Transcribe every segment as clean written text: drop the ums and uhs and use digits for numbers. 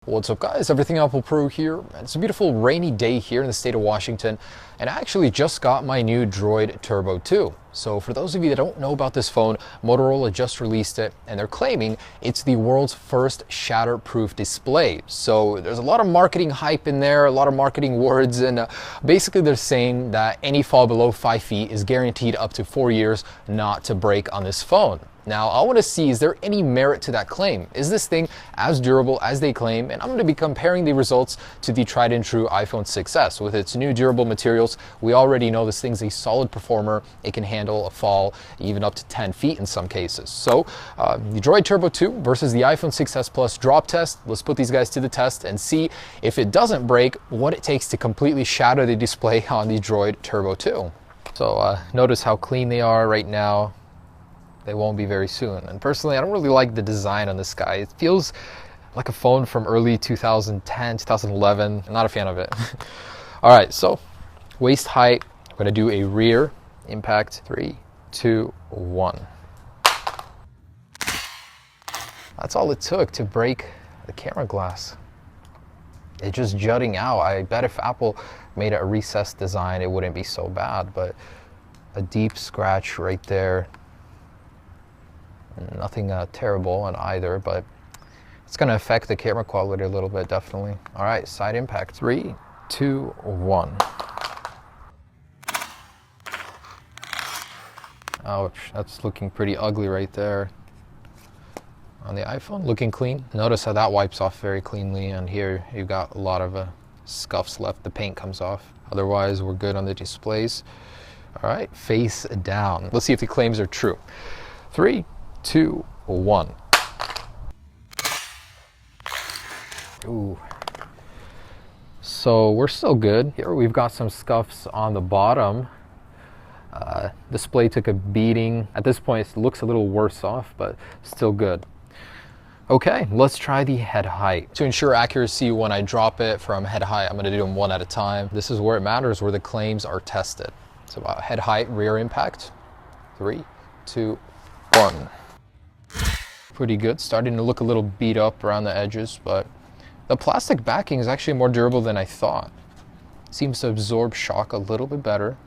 What's up guys, Everything Apple Pro here, and it's a beautiful rainy day here in the state of Washington, and I actually just got my new Droid Turbo 2. So for those of you that don't know about this phone, Motorola just released it, and they're claiming it's the world's first shatterproof display. So there's a lot of marketing hype in there, a lot of marketing words, and basically they're saying that any fall below 5 feet is guaranteed up to 4 years not to break on this phone. Now, I want to see, is there any merit to that claim? Is this thing as durable as they claim? And I'm going to be comparing the results to the tried and true iPhone 6s. With its new durable materials, we already know this thing's a solid performer. It can handle a fall even up to 10 feet in some cases. So the Droid Turbo 2 versus the iPhone 6s Plus drop test. Let's put these guys to the test and see if it doesn't break, what it takes to completely shatter the display on the Droid Turbo 2. So notice how clean they are right now. They won't be very soon. And personally, I don't really like the design on this guy. It feels like a phone from early 2010, 2011. I'm not a fan of it. All right, so waist height. I'm gonna do a rear impact. 3, 2, 1. That's all it took to break the camera glass. It's just jutting out. I bet if Apple made a recessed design, it wouldn't be so bad, but a deep scratch right there. Nothing terrible on either, but it's going to affect the camera quality a little bit, definitely. All right, side impact. 3, 2, 1. Ouch, that's looking pretty ugly right there. On the iPhone, looking clean. Notice how that wipes off very cleanly, and here you've got a lot of scuffs left. The paint comes off. Otherwise, we're good on the displays. All right, face down. Let's see if the claims are true. 3, 2, 1. Ooh. So we're still good. Here we've got some scuffs on the bottom. Display took a beating. At this point, it looks a little worse off, but still good. Okay, let's try the head height. To ensure accuracy when I drop it from head height, I'm gonna do them one at a time. This is where it matters, where the claims are tested. So head height, rear impact. 3, 2, 1. Pretty good. Starting to look a little beat up around the edges, but the plastic backing is actually more durable than I thought. Seems to absorb shock a little bit better,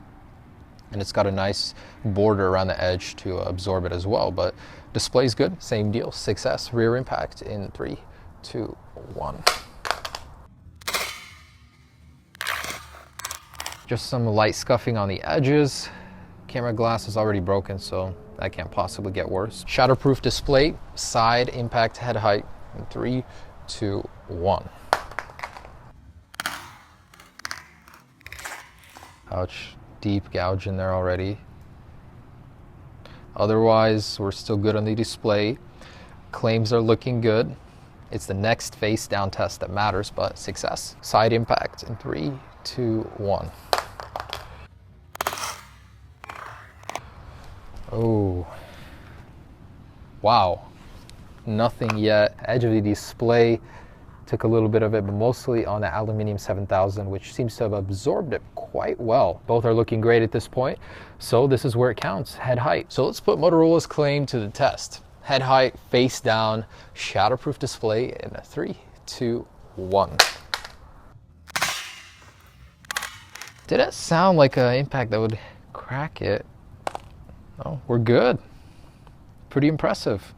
and it's got a nice border around the edge to absorb it as well, but display's good. Same deal. 6S rear impact in 3, 2, 1. Just some light scuffing on the edges. Camera glass is already broken, so that can't possibly get worse. Shatterproof display, side impact head height in 3, 2, 1. Ouch, deep gouge in there already. Otherwise, we're still good on the display. Claims are looking good. It's the next face down test that matters, but success. Side impact in 3, 2, 1. Oh, wow, nothing yet. Edge of the display took a little bit of it, but mostly on the aluminum 7000, which seems to have absorbed it quite well. Both are looking great at this point, so this is where it counts, head height. So let's put Motorola's claim to the test. Head height, face down, shatterproof display in 3, 2, 1. Did it sound like an impact that would crack it? Oh, we're good. Pretty impressive.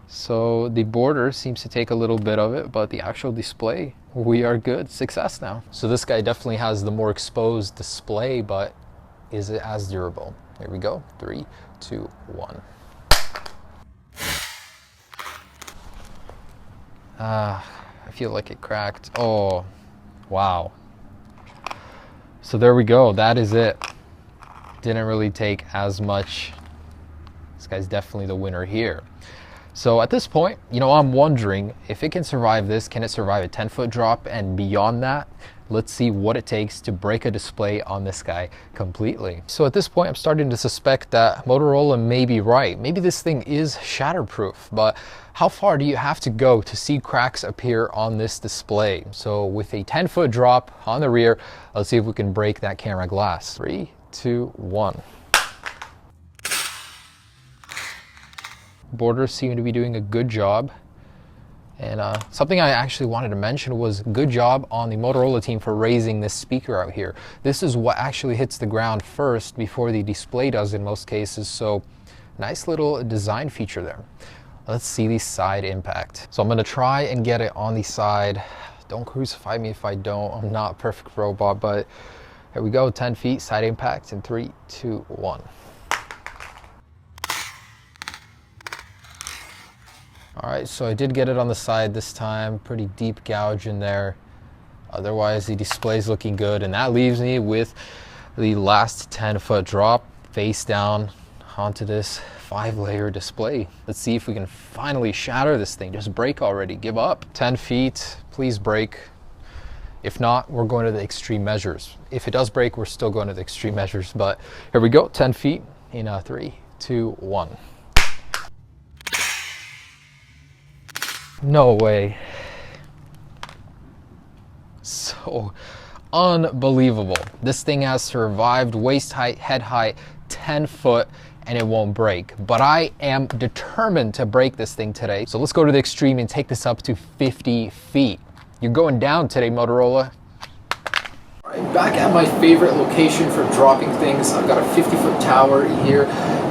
So the border seems to take a little bit of it, but the actual display, we are good. Success now. So this guy definitely has the more exposed display, but is it as durable? Here we go. 3, 2, 1. I feel like it cracked. Oh, wow. So there we go. That is it. Didn't really take as much. This guy's definitely the winner here. So at this point, I'm wondering if it can survive this. Can it survive a 10-foot drop and beyond that? Let's see what it takes to break a display on this guy completely. So at this point, I'm starting to suspect that Motorola may be right. Maybe this thing is shatterproof, but how far do you have to go to see cracks appear on this display? So with a 10-foot drop on the rear, let's see if we can break that camera glass. 3, 2, 1. Borders seem to be doing a good job. And something I actually wanted to mention was good job on the Motorola team for raising this speaker out here. This is what actually hits the ground first before the display does in most cases, so nice little design feature there. Let's see the side impact. So I'm gonna try and get it on the side. Don't crucify me if I don't. I'm not a perfect robot, but here we go, 10 feet, side impact in 3, 2, 1. All right, so I did get it on the side this time, pretty deep gouge in there. Otherwise, the display's looking good, and that leaves me with the last 10-foot drop face down onto this 5-layer display. Let's see if we can finally shatter this thing. Just break already, give up. 10 feet, please break. If not, we're going to the extreme measures. If it does break, we're still going to the extreme measures, but here we go, 10 feet in 3, 2, 1. No way. So unbelievable. This thing has survived waist height, head height, 10 foot, and it won't break. But I am determined to break this thing today. So let's go to the extreme and take this up to 50 feet. You're going down today, Motorola. All right, back at my favorite location for dropping things. I've got a 50-foot tower here,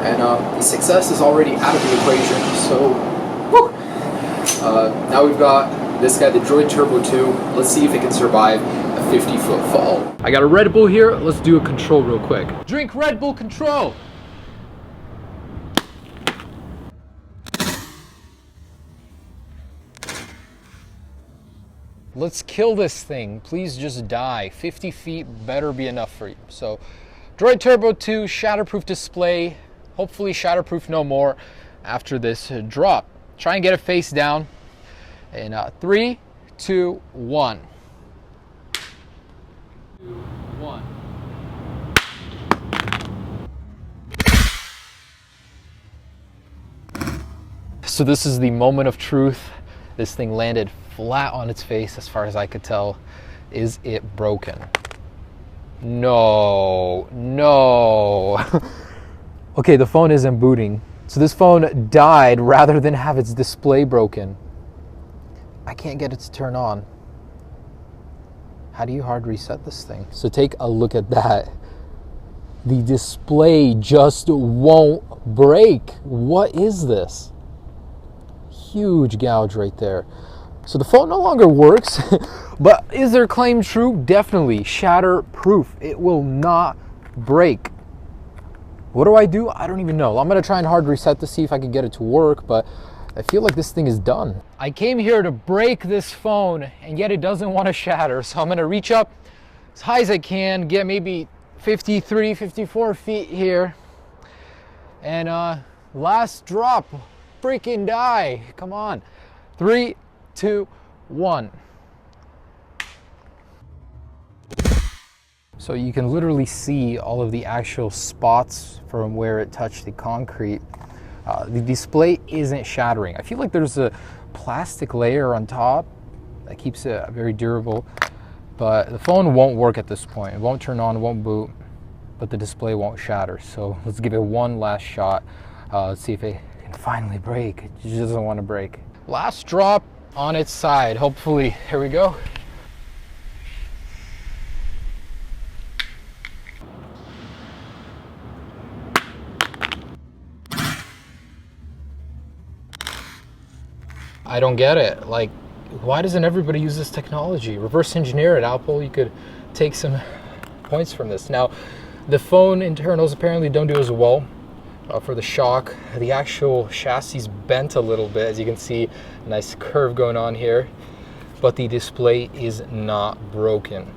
and the success is already out of the equation. So, whew. Now we've got this guy, the Droid Turbo 2. Let's see if it can survive a 50-foot fall. I got a Red Bull here. Let's do a control real quick. Drink Red Bull control. Let's kill this thing. Please just die. 50 feet better be enough for you. So, Droid Turbo 2, Shatterproof Display. Hopefully Shatterproof no more after this drop. Try and get it face down in 3, 2, 1. 2, 1. So this is the moment of truth. This thing landed flat on its face as far as I could tell. Is it broken? No, no. Okay, the phone isn't booting. So this phone died rather than have its display broken. I can't get it to turn on. How do you hard reset this thing? So take a look at that. The display just won't break. What is this? Huge gouge right there. So the phone no longer works, but is their claim true? Definitely. Shatterproof. It will not break. What do? I don't even know. I'm gonna try and hard reset to see if I can get it to work, but I feel like this thing is done. I came here to break this phone, and yet it doesn't want to shatter. So I'm gonna reach up as high as I can, get maybe 53, 54 feet here. And last drop, freaking die. Come on. 3, 2, 1. So you can literally see all of the actual spots from where it touched the concrete. The display isn't shattering. I feel like there's a plastic layer on top that keeps it very durable, but the phone won't work at this point. It won't turn on, it won't boot, but the display won't shatter. So let's give it one last shot. Let's see if it can finally break. It just doesn't want to break. Last drop on its side, hopefully. Here we go. I don't get it. Like, why doesn't everybody use this technology? Reverse engineer it, Apple. You could take some points from this. Now, the phone internals apparently don't do as well for the shock. The actual chassis bent a little bit, as you can see, nice curve going on here, but the display is not broken.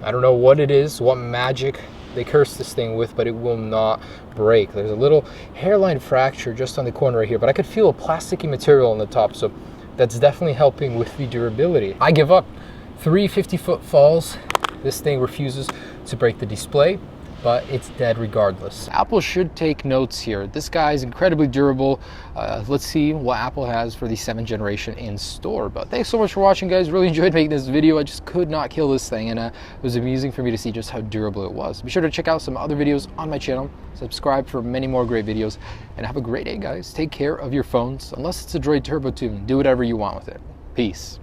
I don't know what it is, what magic they cursed this thing with, but it will not break. There's a little hairline fracture just on the corner right here, but I could feel a plasticky material on the top, so that's definitely helping with the durability. I give up. 3 50-foot falls. This thing refuses to break the display. but it's dead regardless. Apple should take notes here. This guy is incredibly durable. Let's see what Apple has for the 7th generation in store. But thanks so much for watching, guys. Really enjoyed making this video. I just could not kill this thing, and it was amusing for me to see just how durable it was. Be sure to check out some other videos on my channel. Subscribe for many more great videos, and have a great day, guys. Take care of your phones. Unless it's a Droid Turbo 2, do whatever you want with it. Peace.